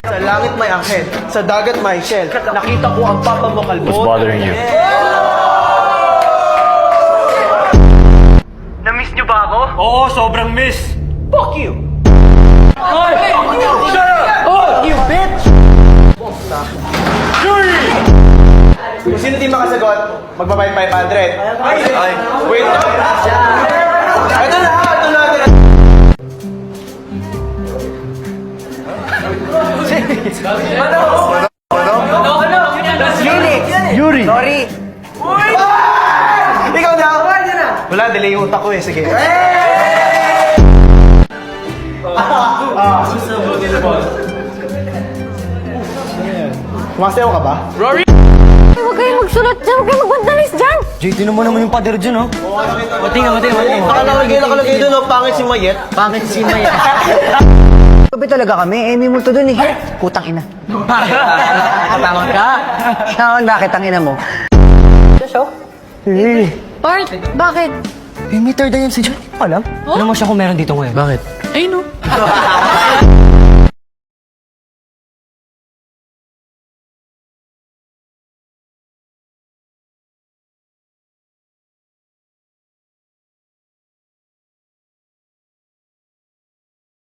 Sa langit may anghel, sa dagat may shell. Nakita ko ang papa mo kalbo. What's bothering you? Na-miss niyo ba ako? Oo, sobrang miss! Fuck you! Hoy! Shut up! Oh, you bitch! Kung sino di makasagot, magbabayad 500. Ay, wait lang. Ito na, ito na. Yuri! Sorry. Ikaw na. Wala, delay yung utak ko eh. Sige. Kumasayaw ka ba? Huwag kayong magsulat dyan, huwag kayong magbandalis dyan! JT naman yung pader dyan, oh. Matinga. Nakalagay doon, oh. Pangit si Mayet. Pangit si Maya. Gabi talaga kami, may multo dun eh. Putang ina. Tawag ka? Tawag, bakit ang ina mo? Eh, Bart, bakit? may third eye yan si John. Alam? Alam mo siya kung meron dito ngayon. Bakit? Ay no.